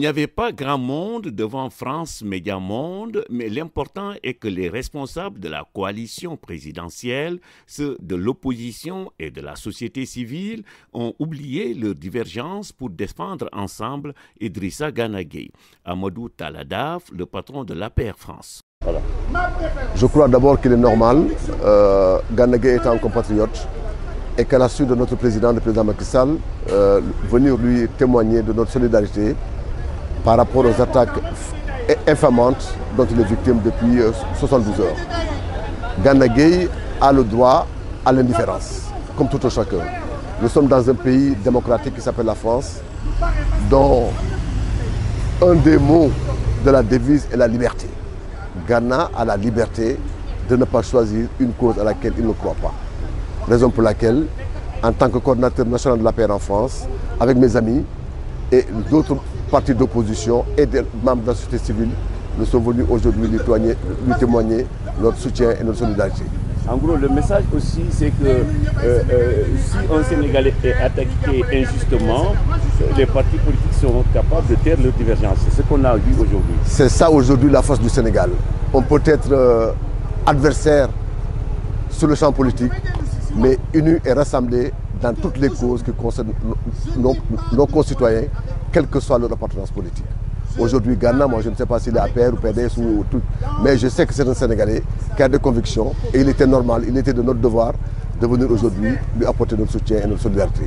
n'y avait pas grand monde devant France Média Monde, mais l'important est que les responsables de la coalition présidentielle, ceux de l'opposition et de la société civile, ont oublié leurs divergences pour défendre ensemble Idrissa Gana Gueye. Amadou Taladaf, le patron de l'APR France. Voilà. Je crois d'abord qu'il est normal, Gana Gueye étant un compatriote, et qu'à la suite de notre président, le président Macky Sall, venir lui témoigner de notre solidarité par rapport aux attaques infamantes dont il est victime depuis 72 heures. Gana Gueye a le droit à l'indifférence, comme tout un chacun. Nous sommes dans un pays démocratique qui s'appelle la France, dont un des mots de la devise est la liberté. Gana a la liberté de ne pas choisir une cause à laquelle il ne croit pas. Raison pour laquelle, en tant que coordinateur national de l'APR en France, avec mes amis et d'autres partis d'opposition et des membres de la société civile, nous sommes venus aujourd'hui lui témoigner notre soutien et notre solidarité. En gros, le message aussi, c'est que si un Sénégalais est attaqué injustement, les partis politiques seront capables de taire leurs divergences. C'est ce qu'on a vu aujourd'hui. C'est ça aujourd'hui la force du Sénégal. On peut être adversaire sur le champ politique, mais unis et rassemblés dans toutes les causes qui concernent nos concitoyens, quelle que soit leur appartenance politique. Aujourd'hui, Gana, moi je ne sais pas s'il est APR ou PDS ou tout, mais je sais que c'est un Sénégalais qui a des convictions et il était normal, il était de notre devoir de venir aujourd'hui lui apporter notre soutien et notre solidarité.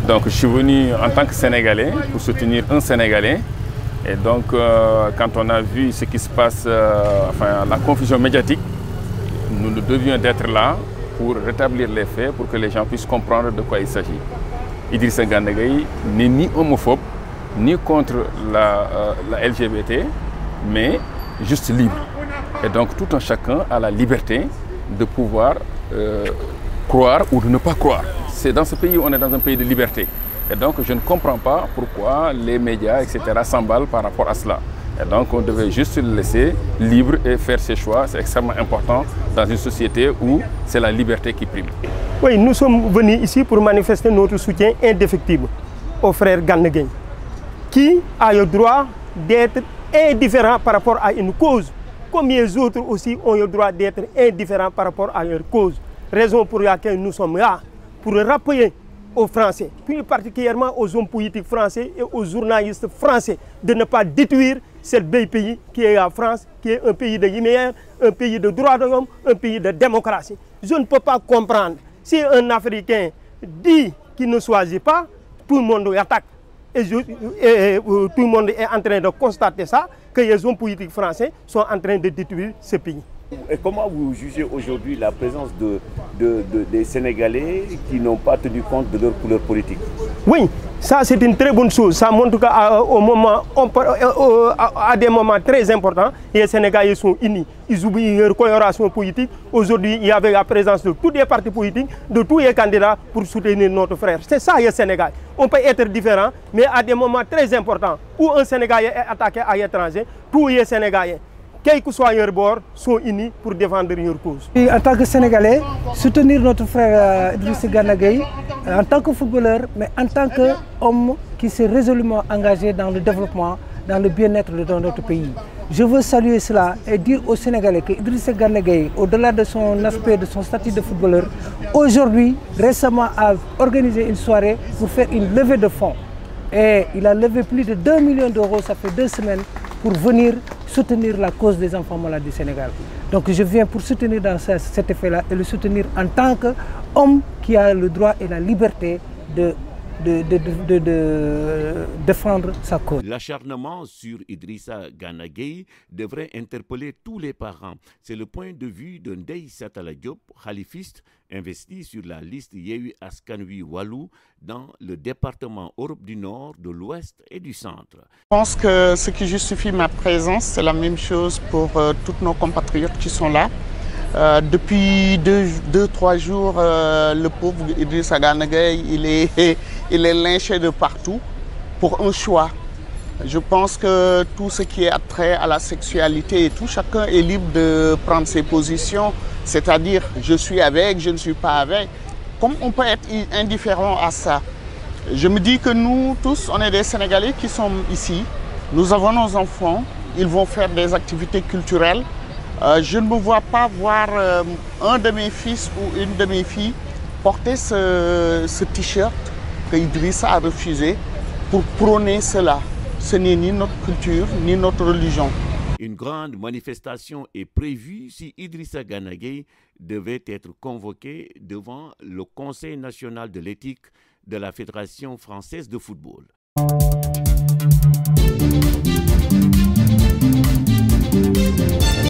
Donc je suis venu en tant que Sénégalais pour soutenir un Sénégalais. Et donc quand on a vu ce qui se passe, enfin la confusion médiatique, nous devions d'être là pour rétablir les faits, pour que les gens puissent comprendre de quoi il s'agit. Idrissa Gana Gueye n'est ni homophobe, ni contre la LGBT, mais juste libre. Et donc tout un chacun a la liberté de pouvoir croire ou de ne pas croire. C'est dans ce pays où on est dans un pays de liberté. Et donc je ne comprends pas pourquoi les médias, etc. s'emballent par rapport à cela. Et donc on devait juste le laisser libre et faire ses choix. C'est extrêmement important dans une société où c'est la liberté qui prime. Oui, nous sommes venus ici pour manifester notre soutien indéfectible au frère Gana Gueye, qui a le droit d'être indifférent par rapport à une cause, comme les autres aussi ont le droit d'être indifférents par rapport à leur cause. Raison pour laquelle nous sommes là, pour rappeler aux Français, plus particulièrement aux hommes politiques français et aux journalistes français, de ne pas détruire ce bel pays qui est la France, qui est un pays de lumière, un pays de droits de l'homme, un pays de démocratie. Je ne peux pas comprendre. Si un Africain dit qu'il ne choisit pas, tout le monde l'attaque. Et tout le monde est en train de constater ça, que les hommes politiques français sont en train de détruire ce pays. Et comment vous jugez aujourd'hui la présence des Sénégalais qui n'ont pas tenu compte de leur couleur politique? Oui, ça c'est une très bonne chose. Ça montre qu'à des moments très importants, les Sénégalais sont unis. Ils oublient leur coloration politique. Aujourd'hui, il y avait la présence de tous les partis politiques, de tous les candidats pour soutenir notre frère. C'est ça le Sénégal. On peut être différent, mais à des moments très importants où un Sénégalais est attaqué à l'étranger, tous les Sénégalais, quel que soit leur bord, sont unis pour défendre leur cause. En tant que Sénégalais, soutenir notre frère Idrissa Gana Gueye, en tant que footballeur, mais en tant qu'homme qui s'est résolument engagé dans le développement, dans le bien-être de notre pays. Je veux saluer cela et dire aux Sénégalais que Idrissa Gana Gueye, au-delà de son aspect, de son statut de footballeur, aujourd'hui, récemment, a organisé une soirée pour faire une levée de fonds. Et il a levé plus de 2 millions d'euros, ça fait 2 semaines, pour venir soutenir la cause des enfants malades du Sénégal. Donc je viens pour soutenir dans cet effet-là et le soutenir en tant qu'homme qui a le droit et la liberté de défendre sa cause. L'acharnement sur Idrissa Gana Gueye devrait interpeller tous les parents. C'est le point de vue de Ndeye Satala Diop, khalifiste, investi sur la liste Yewwi Askan Wi Wallu dans le département Europe du Nord, de l'Ouest et du Centre. Je pense que ce qui justifie ma présence, c'est la même chose pour tous nos compatriotes qui sont là. Depuis 2-3 jours, le pauvre Idrissa Gana Gueye, il est lynché de partout pour un choix. Je pense que tout ce qui est attrait à la sexualité, tout chacun est libre de prendre ses positions, c'est-à-dire je suis avec, je ne suis pas avec. Comme on peut être indifférent à ça, Je me dis que nous tous, on est des Sénégalais qui sommes ici. Nous avons nos enfants, ils vont faire des activités culturelles. Je ne me vois pas voir un de mes fils ou une de mes filles porter ce t-shirt que Idrissa a refusé pour prôner cela. Ce n'est ni notre culture, ni notre religion. Une grande manifestation est prévue si Idrissa Gana Gueye devait être convoqué devant le Conseil national de l'éthique de la Fédération française de football.